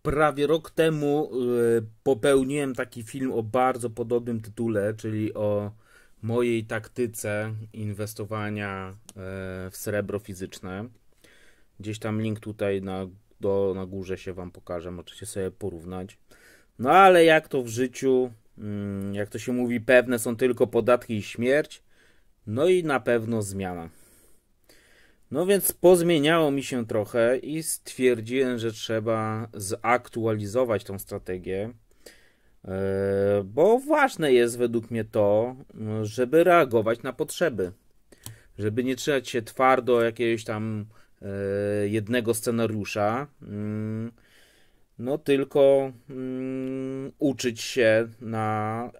Prawie rok temu popełniłem taki film o bardzo podobnym tytule, czyli o mojej taktyce inwestowania w srebro fizyczne. Gdzieś tam link tutaj na górze się wam pokażę, możecie sobie porównać. No ale jak to w życiu, jak to się mówi, pewne są tylko podatki i śmierć, no i na pewno zmiana. No więc pozmieniało mi się trochę i stwierdziłem, że trzeba zaktualizować tą strategię, bo ważne jest według mnie to, żeby reagować na potrzeby. Żeby nie trzymać się twardo jakiegoś tam jednego scenariusza, no tylko uczyć się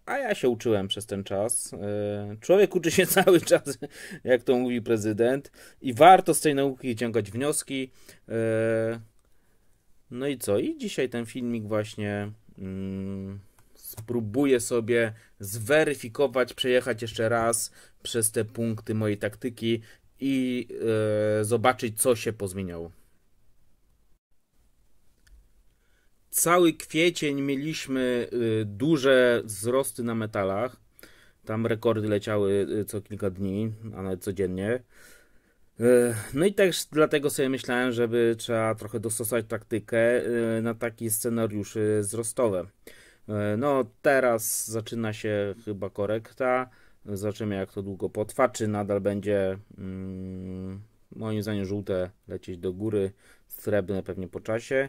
a ja się uczyłem przez ten czas. Człowiek uczy się cały czas, jak to mówi prezydent, i warto z tej nauki wyciągać wnioski. No i co? I dzisiaj ten filmik właśnie spróbuję sobie zweryfikować, przejechać jeszcze raz przez te punkty mojej taktyki i zobaczyć, co się pozmieniało. Cały kwiecień mieliśmy duże wzrosty na metalach. Tam rekordy leciały co kilka dni, a nawet codziennie. No i też dlatego sobie myślałem, żeby trzeba trochę dostosować taktykę na takie scenariusze wzrostowe. No teraz zaczyna się chyba korekta. Zobaczymy, jak to długo potrwa, czy nadal będzie moim zdaniem żółte lecieć do góry, srebrne pewnie po czasie.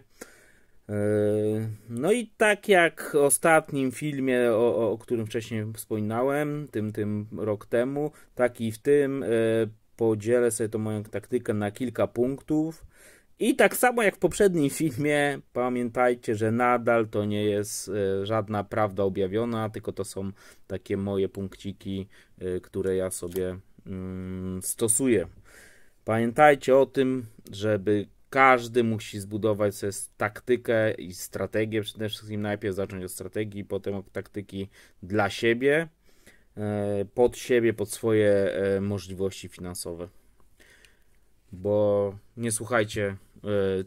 No i tak jak w ostatnim filmie, o którym wcześniej wspominałem, tym rok temu, tak i w tym podzielę sobie tą moją taktykę na kilka punktów. I tak samo jak w poprzednim filmie, pamiętajcie, że nadal to nie jest żadna prawda objawiona, tylko to są takie moje punkciki, które ja sobie stosuję. Pamiętajcie o tym, żeby każdy musi zbudować sobie taktykę i strategię. Przede wszystkim najpierw zacząć od strategii, potem od taktyki dla siebie, pod swoje możliwości finansowe. Bo nie słuchajcie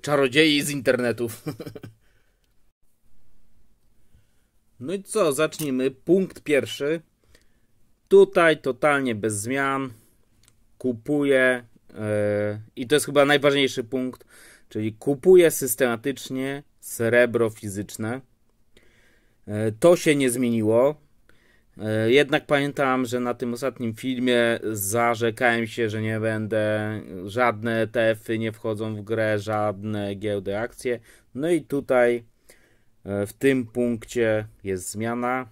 czarodziei z internetów. No i co, zacznijmy. Punkt pierwszy. Tutaj totalnie bez zmian. Kupuję i to jest chyba najważniejszy punkt, czyli kupuję systematycznie srebro fizyczne. To się nie zmieniło. Jednak pamiętam, że na tym ostatnim filmie zarzekałem się, że nie będę, żadne ETF-y nie wchodzą w grę, żadne giełdy, akcje. No i tutaj w tym punkcie jest zmiana,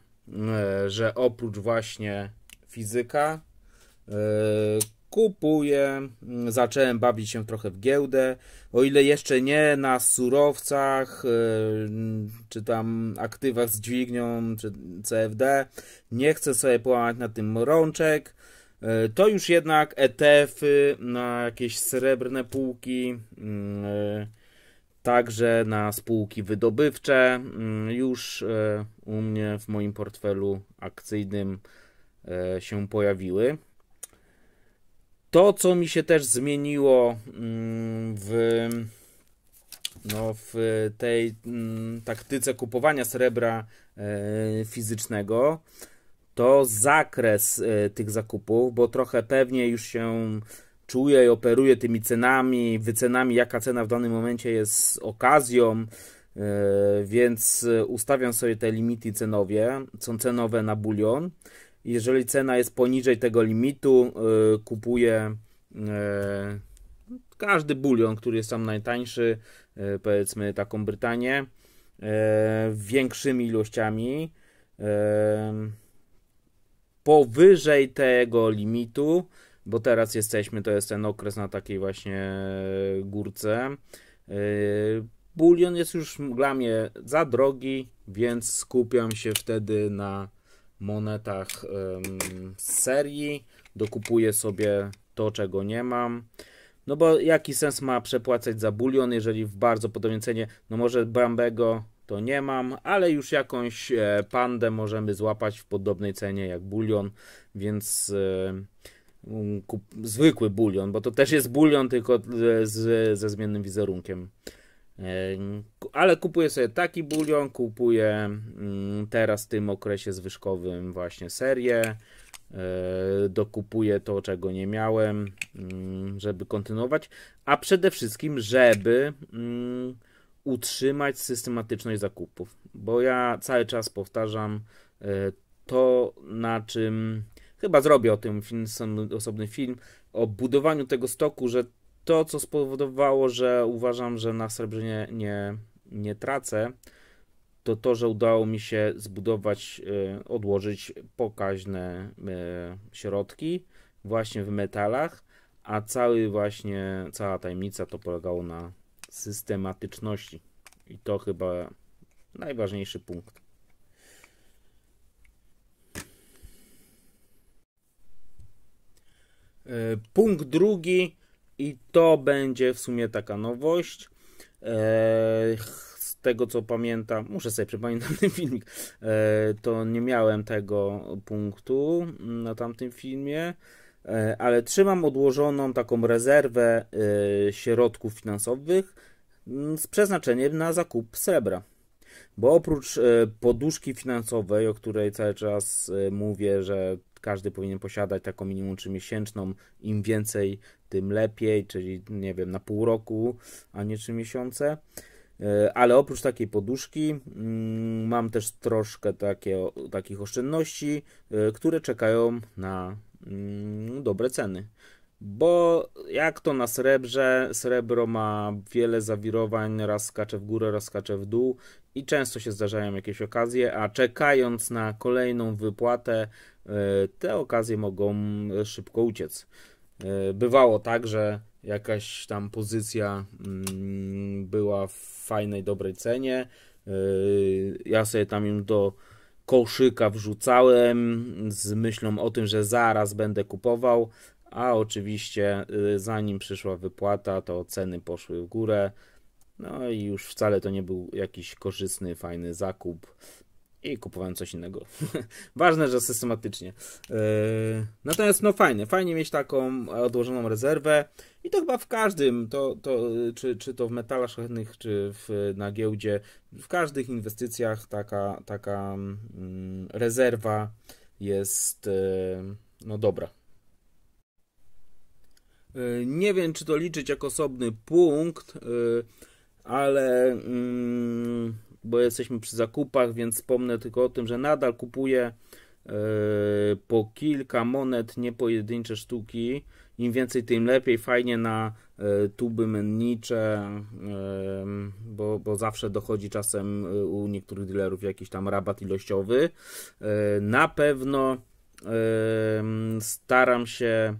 że oprócz właśnie fizyka kupuję, zacząłem bawić się trochę w giełdę, o ile jeszcze nie na surowcach, czy tam aktywach z dźwignią, czy CFD, nie chcę sobie połamać na tym rączek, to już jednak ETF-y na jakieś srebrne półki, także na spółki wydobywcze już u mnie w moim portfelu akcyjnym się pojawiły. To, co mi się też zmieniło w tej taktyce kupowania srebra fizycznego, to zakres tych zakupów, bo trochę pewnie już się czuję i operuję tymi cenami, wycenami, jaka cena w danym momencie jest okazją, więc ustawiam sobie te limity cenowe na bulion. Jeżeli cena jest poniżej tego limitu, kupuję każdy bulion, który jest tam najtańszy, powiedzmy taką Brytanię, większymi ilościami. Powyżej tego limitu, bo teraz to jest ten okres na takiej właśnie górce, bulion jest już dla mnie za drogi, więc skupiam się wtedy na monetach z serii, dokupuję sobie to, czego nie mam. No bo jaki sens ma przepłacać za bulion, jeżeli w bardzo podobnej cenie, no może Brambego to nie mam, ale już jakąś pandę możemy złapać w podobnej cenie jak bulion, więc zwykły bulion, bo to też jest bulion, tylko ze zmiennym wizerunkiem. Ale kupuję sobie taki bulion, kupuję teraz w tym okresie zwyżkowym właśnie serię, dokupuję to, czego nie miałem, żeby kontynuować, a przede wszystkim, żeby utrzymać systematyczność zakupów, bo ja cały czas powtarzam to, na czym chyba zrobię o tym osobny film, o budowaniu tego stoku, że to, co spowodowało, że uważam, że na srebrze nie tracę, to to, że udało mi się zbudować, odłożyć pokaźne środki właśnie w metalach, a cała tajemnica to polegało na systematyczności. I to chyba najważniejszy punkt. Punkt drugi, i to będzie w sumie taka nowość. Z tego co pamiętam, muszę sobie przypomnieć ten filmik, to nie miałem tego punktu na tamtym filmie, ale trzymam odłożoną taką rezerwę środków finansowych z przeznaczeniem na zakup srebra. Bo oprócz poduszki finansowej, o której cały czas mówię, że każdy powinien posiadać taką minimum 3-miesięczną, im więcej, tym lepiej, czyli nie wiem, na pół roku, a nie 3 miesiące. Ale oprócz takiej poduszki mam też troszkę takich oszczędności, które czekają na dobre ceny. Bo jak to na srebrze, srebro ma wiele zawirowań, raz skacze w górę, raz skacze w dół i często się zdarzają jakieś okazje, a czekając na kolejną wypłatę, te okazje mogą szybko uciec. Bywało tak, że jakaś tam pozycja była w fajnej, dobrej cenie, ja sobie tam ją do koszyka wrzucałem z myślą o tym, że zaraz będę kupował, a oczywiście zanim przyszła wypłata, to ceny poszły w górę, no i już wcale to nie był jakiś korzystny, fajny zakup i kupowałem coś innego. Ważne, że systematycznie. Natomiast no fajnie mieć taką odłożoną rezerwę i to chyba w każdym, czy to w metalach szlachetnych, czy na giełdzie, w każdych inwestycjach taka rezerwa jest no dobra. Nie wiem, czy to liczyć jako osobny punkt, ale bo jesteśmy przy zakupach, więc wspomnę tylko o tym, że nadal kupuję po kilka monet, nie pojedyncze sztuki. Im więcej, tym lepiej. Fajnie na tuby mennicze, bo zawsze dochodzi czasem u niektórych dealerów jakiś tam rabat ilościowy. Na pewno staram się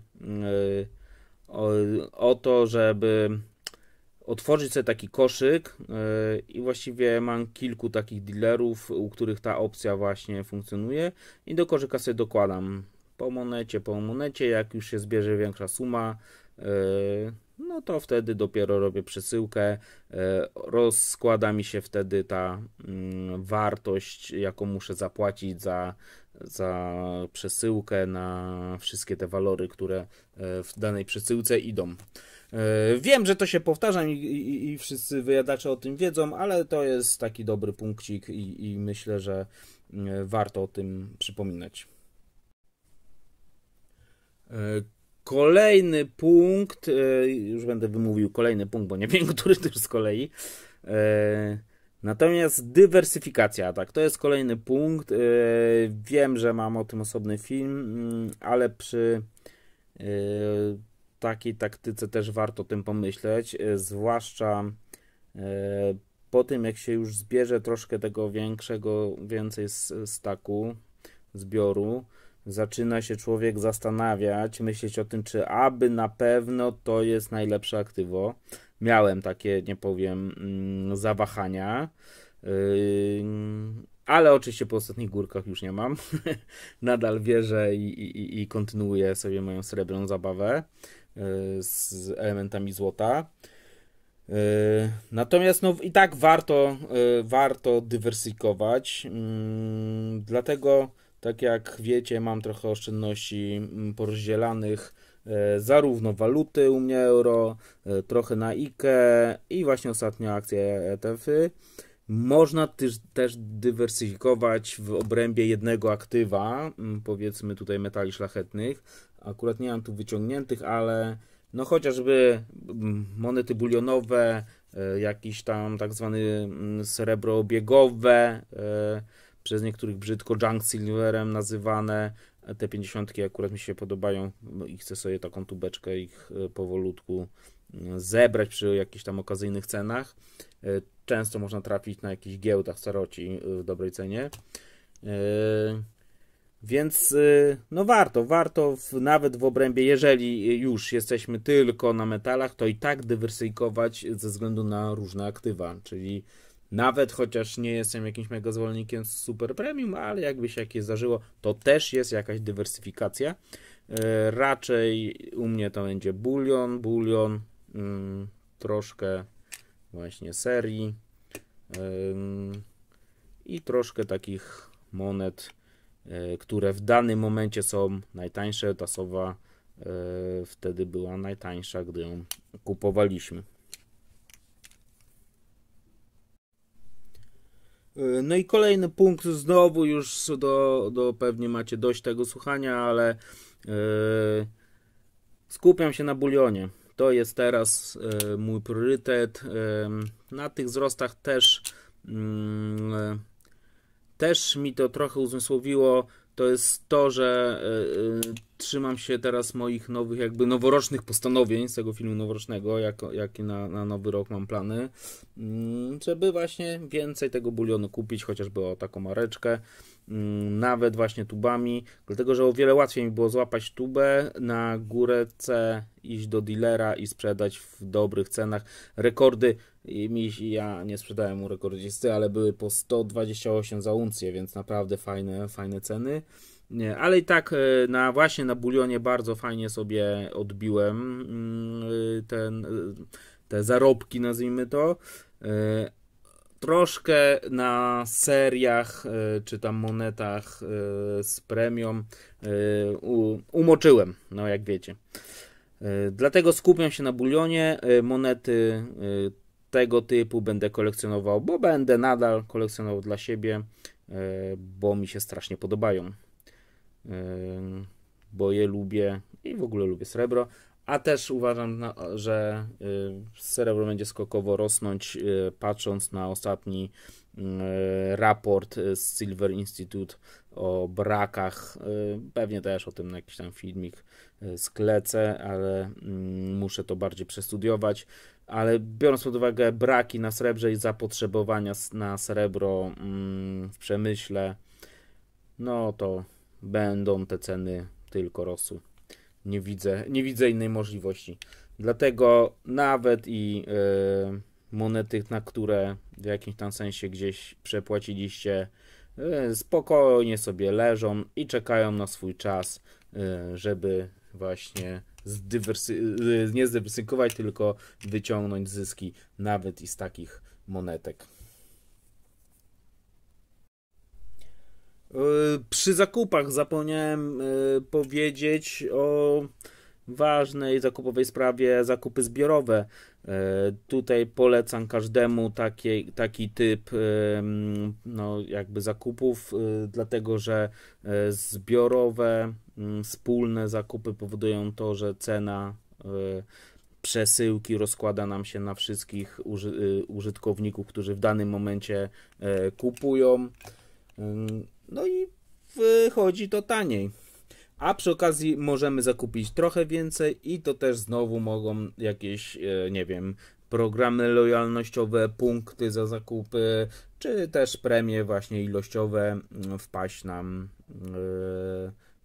o to, żeby otworzyć sobie taki koszyk i właściwie mam kilku takich dealerów, u których ta opcja właśnie funkcjonuje i do koszyka sobie dokładam po monecie, jak już się zbierze większa suma, no to wtedy dopiero robię przesyłkę, rozkłada mi się wtedy ta wartość, jaką muszę zapłacić za przesyłkę na wszystkie te walory, które w danej przesyłce idą. Wiem, że to się powtarzam i wszyscy wyjadacze o tym wiedzą, ale to jest taki dobry punkcik i myślę, że warto o tym przypominać. Kolejny punkt, już będę wymówił kolejny punkt, bo nie wiem, który to już z kolei. Natomiast dywersyfikacja, tak, to jest kolejny punkt. Wiem, że mam o tym osobny film, ale przy takiej taktyce też warto o tym pomyśleć, zwłaszcza po tym, jak się już zbierze troszkę tego więcej staku, zbioru, zaczyna się człowiek zastanawiać, myśleć o tym, czy aby na pewno to jest najlepsze aktywo. Miałem takie, nie powiem, zawahania, ale oczywiście po ostatnich górkach już nie mam. Nadal wierzę i kontynuuję sobie moją srebrną zabawę z elementami złota. Natomiast no i tak warto dywersyfikować. Dlatego, tak jak wiecie, mam trochę oszczędności porozdzielanych zarówno waluty u mnie euro, trochę na IKE i właśnie ostatnio akcje ETF-y. Można też dywersyfikować w obrębie jednego aktywa, powiedzmy tutaj metali szlachetnych. Akurat nie mam tu wyciągniętych, ale no chociażby monety bulionowe, jakiś tam tak zwany srebro obiegowe, przez niektórych brzydko junk silverem nazywane. Te 50 akurat mi się podobają i chcę sobie taką tubeczkę ich powolutku zebrać przy jakichś tam okazyjnych cenach. Często można trafić na jakichś giełdach staroci w dobrej cenie. Więc no warto nawet w obrębie, jeżeli już jesteśmy tylko na metalach, to i tak dywersyfikować ze względu na różne aktywa, czyli nawet chociaż nie jestem jakimś mega zwolennikiem super premium, ale jakby się jakieś zdarzyło, to też jest jakaś dywersyfikacja. Raczej u mnie to będzie bulion, troszkę właśnie serii i troszkę takich monet, które w danym momencie są najtańsze. Ta sowa wtedy była najtańsza, gdy ją kupowaliśmy. No i kolejny punkt, znowu już pewnie macie dość tego słuchania, ale skupiam się na bulionie. To jest teraz mój priorytet. Na tych wzrostach też mi to trochę uzmysłowiło. To jest to, że trzymam się teraz moich nowych, jakby noworocznych postanowień z tego filmu noworocznego, jakie na nowy rok mam plany, żeby właśnie więcej tego bulionu kupić, chociażby o taką mareczkę, nawet właśnie tubami, dlatego że o wiele łatwiej mi było złapać tubę na górce, iść do dealera i sprzedać w dobrych cenach. Rekordy, ja nie sprzedałem u rekordzisty, ale były po 128 za uncję, więc naprawdę fajne ceny. Nie, ale i tak właśnie na bulionie bardzo fajnie sobie odbiłem te zarobki, nazwijmy to. Troszkę na seriach czy tam monetach z premium umoczyłem, no jak wiecie. Dlatego skupiam się na bulionie. Monety tego typu będę kolekcjonował, bo będę nadal kolekcjonował dla siebie, bo mi się strasznie podobają. Bo je lubię i w ogóle lubię srebro, a też uważam, że srebro będzie skokowo rosnąć, patrząc na ostatni raport z Silver Institute o brakach. Pewnie też o tym na jakiś tam filmik sklecę, ale muszę to bardziej przestudiować. Ale biorąc pod uwagę braki na srebrze i zapotrzebowania na srebro w przemyśle, no to będą te ceny tylko rosły. Nie widzę innej możliwości. Dlatego nawet i monety, na które w jakimś tam sensie gdzieś przepłaciliście, spokojnie sobie leżą i czekają na swój czas, żeby właśnie nie zdywersyfikować, tylko wyciągnąć zyski nawet i z takich monetek. Przy zakupach zapomniałem powiedzieć o ważnej zakupowej sprawie, zakupy zbiorowe. Tutaj polecam każdemu taki typ no, jakby zakupów, dlatego że zbiorowe, wspólne zakupy powodują to, że cena przesyłki rozkłada nam się na wszystkich użytkowników, którzy w danym momencie kupują. No i wychodzi to taniej. A przy okazji możemy zakupić trochę więcej i to też znowu mogą jakieś, nie wiem, programy lojalnościowe, punkty za zakupy, czy też premie właśnie ilościowe wpaść nam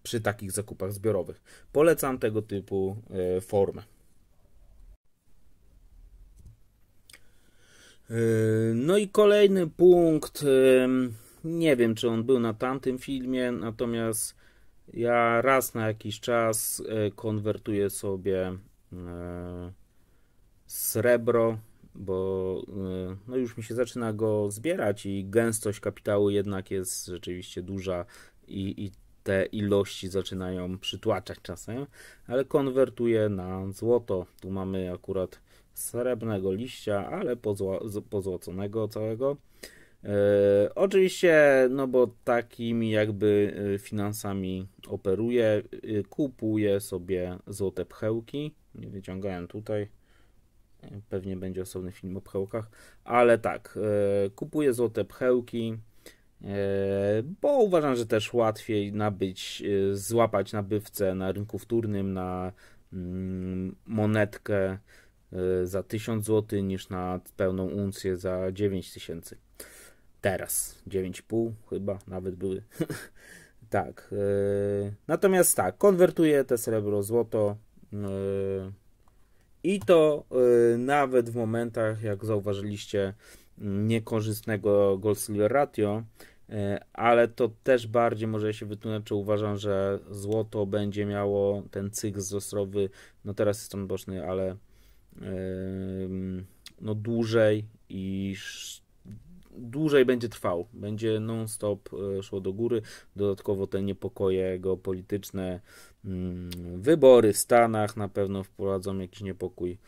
przy takich zakupach zbiorowych. Polecam tego typu formę. No i kolejny punkt, nie wiem czy on był na tamtym filmie, natomiast ja raz na jakiś czas konwertuję sobie srebro, bo no już mi się zaczyna go zbierać i gęstość kapitału jednak jest rzeczywiście duża i te ilości zaczynają przytłaczać czasem, ale konwertuję na złoto. Tu mamy akurat srebrnego liścia, ale pozłoconego całego. Oczywiście, no bo takimi jakby finansami operuję, kupuję sobie złote pchełki, nie wyciągałem tutaj, pewnie będzie osobny film o pchełkach, ale tak, kupuję złote pchełki, bo uważam, że też łatwiej złapać nabywcę na rynku wtórnym na monetkę za 1000 zł niż na pełną uncję za 9000. Teraz 9,5 chyba nawet były. Tak. Natomiast tak, konwertuję te srebro, złoto i to nawet w momentach, jak zauważyliście, niekorzystnego gold-silver ratio, ale to też bardziej może się wytłumaczyć, uważam, że złoto będzie miało ten cykl wzrostowy, no teraz jest on boczny, ale no dłużej i dłużej będzie trwał, będzie non-stop szło do góry, dodatkowo te niepokoje geopolityczne, wybory w Stanach na pewno wprowadzą jakiś niepokój,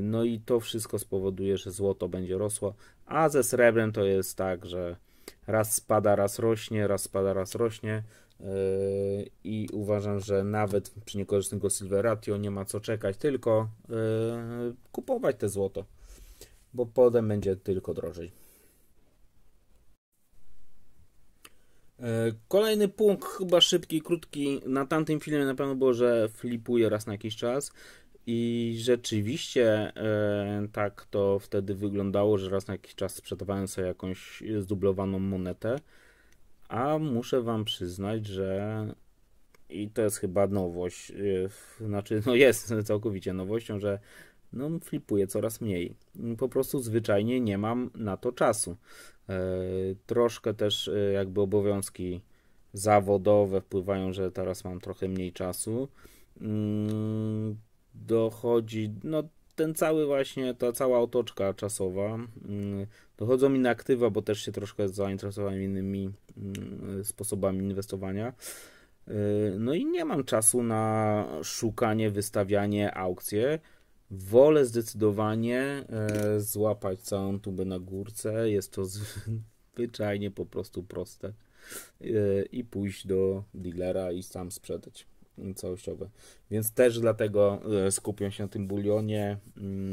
no i to wszystko spowoduje, że złoto będzie rosło, a ze srebrem to jest tak, że raz spada, raz rośnie, raz spada, raz rośnie i uważam, że nawet przy niekorzystnym silver ratio nie ma co czekać, tylko kupować te złoto, bo potem będzie tylko drożej. Kolejny punkt, chyba szybki, krótki. Na tamtym filmie na pewno było, że flipuję raz na jakiś czas i rzeczywiście tak to wtedy wyglądało, że raz na jakiś czas sprzedawałem sobie jakąś zdublowaną monetę, a muszę wam przyznać, że i to jest chyba nowość, znaczy no jest całkowicie nowością, że no flipuję coraz mniej. Po prostu zwyczajnie nie mam na to czasu. Troszkę też jakby obowiązki zawodowe wpływają, że teraz mam trochę mniej czasu. Dochodzi, no ten cały właśnie, ta cała otoczka czasowa. Dochodzą mi na aktywa, bo też się troszkę zainteresowałem innymi sposobami inwestowania. No i nie mam czasu na szukanie, wystawianie, aukcje. Wolę zdecydowanie złapać całą tubę na górce. Jest to zwyczajnie po prostu proste. I pójść do dealera i sam sprzedać całościowe. Więc też dlatego skupiam się na tym bulionie,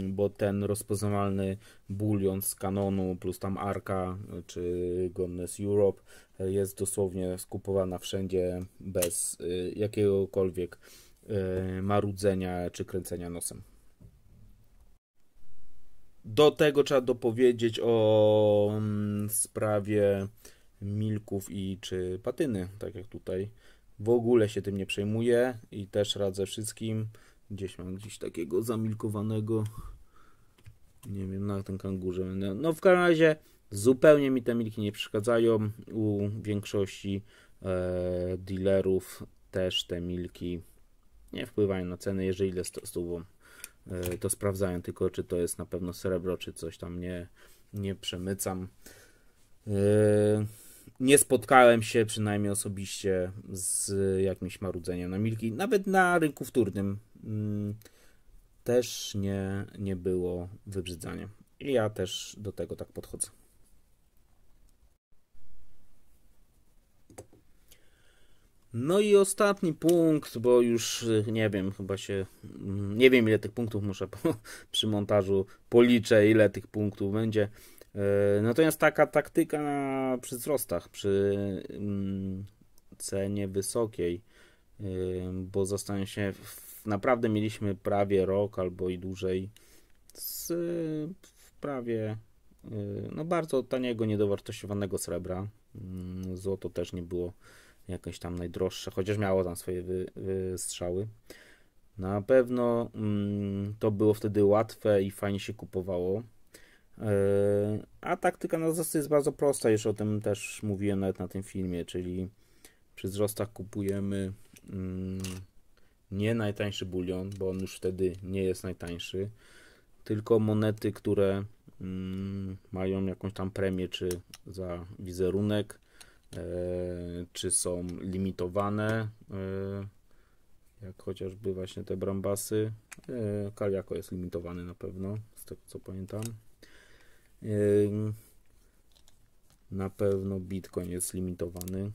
bo ten rozpoznawalny bulion z Canonu plus tam Arca czy Godness Europe jest dosłownie skupowana wszędzie bez jakiegokolwiek marudzenia czy kręcenia nosem. Do tego trzeba dopowiedzieć o sprawie milków i czy patyny, tak jak tutaj. W ogóle się tym nie przejmuję i też radzę wszystkim. Gdzieś mam takiego zamilkowanego, nie wiem, na tym kangurze. No w każdym razie zupełnie mi te milki nie przeszkadzają. U większości dealerów też te milki nie wpływają na cenę, jeżeli jest stówą. To sprawdzają tylko, czy to jest na pewno srebro, czy coś tam nie przemycam. Nie spotkałem się przynajmniej osobiście z jakimś marudzeniem na milki. Nawet na rynku wtórnym też nie było wybrzydzania. I ja też do tego tak podchodzę. No i ostatni punkt, bo już nie wiem, nie wiem ile tych punktów muszę przy montażu policzę, ile tych punktów będzie. Natomiast taka taktyka przy wzrostach, przy cenie wysokiej, bo zastanawiam się, naprawdę mieliśmy prawie rok albo i dłużej z prawie no bardzo taniego, niedowartościowanego srebra. Złoto też nie było jakieś tam najdroższe, chociaż miało tam swoje wystrzały. Na pewno to było wtedy łatwe i fajnie się kupowało. A taktyka na wzrost jest bardzo prosta, już o tym też mówiłem nawet na tym filmie, czyli przy wzrostach kupujemy nie najtańszy bulion, bo on już wtedy nie jest najtańszy, tylko monety, które mają jakąś tam premię, czy za wizerunek, czy są limitowane, jak chociażby właśnie te brambasy. Kaliako jest limitowany na pewno, z tego co pamiętam. Na pewno Bitcoin jest limitowany.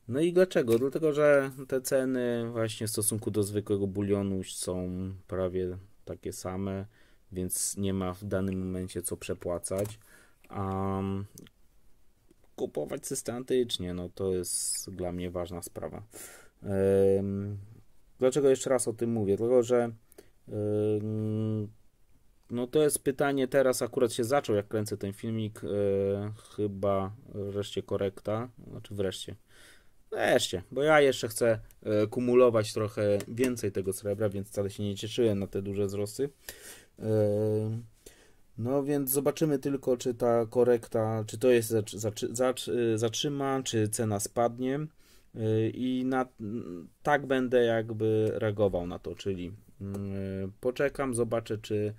No i dlaczego? Dlatego, że te ceny właśnie w stosunku do zwykłego bulionu są prawie takie same, więc nie ma w danym momencie co przepłacać. A kupować systematycznie, no to jest dla mnie ważna sprawa. Dlaczego jeszcze raz o tym mówię? Dlatego, że no to jest pytanie, teraz akurat się zaczął, jak kręcę ten filmik, chyba wreszcie korekta, znaczy wreszcie, bo ja jeszcze chcę kumulować trochę więcej tego srebra, więc wcale się nie cieszyłem na te duże wzrosty. No więc zobaczymy tylko, czy ta korekta, czy to jest zatrzyma, czy cena spadnie i tak będę jakby reagował na to, czyli poczekam, zobaczę, czy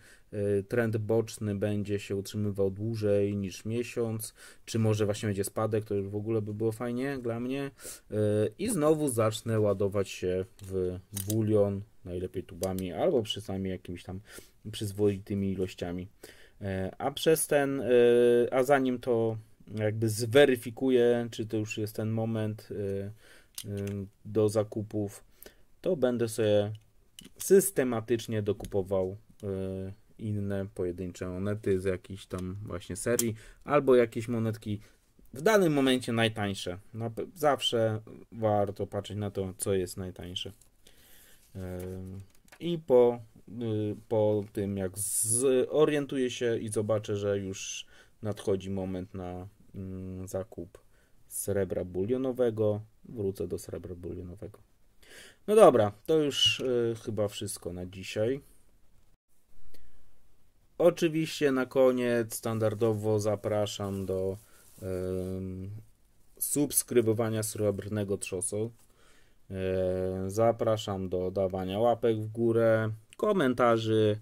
trend boczny będzie się utrzymywał dłużej niż miesiąc, czy może właśnie będzie spadek, to już w ogóle by było fajnie dla mnie i znowu zacznę ładować się w bulion, najlepiej tubami, albo przynajmniej jakimiś tam przyzwoitymi ilościami. A zanim to jakby zweryfikuję, czy to już jest ten moment do zakupów, to będę sobie systematycznie dokupował inne pojedyncze monety z jakiejś tam właśnie serii, albo jakieś monetki w danym momencie najtańsze. Zawsze warto patrzeć na to, co jest najtańsze. I po tym, jak zorientuję się i zobaczę, że już nadchodzi moment na zakup srebra bulionowego, wrócę do srebra bulionowego. No dobra, to już chyba wszystko na dzisiaj. Oczywiście na koniec standardowo zapraszam do subskrybowania Srebrnego Trzosu. Zapraszam do dawania łapek w górę, komentarzy,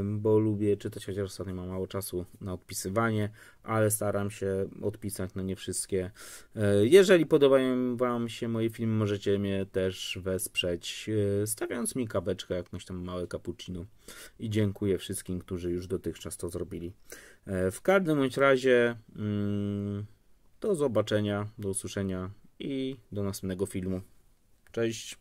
bo lubię czytać, chociaż ostatnio mam mało czasu na odpisywanie, ale staram się odpisać na nie wszystkie. Jeżeli podobają Wam się moje filmy, możecie mnie też wesprzeć, stawiając mi kaweczkę, jakąś tam małe cappuccino. I dziękuję wszystkim, którzy już dotychczas to zrobili. W każdym bądź razie do zobaczenia, do usłyszenia i do następnego filmu. Cześć!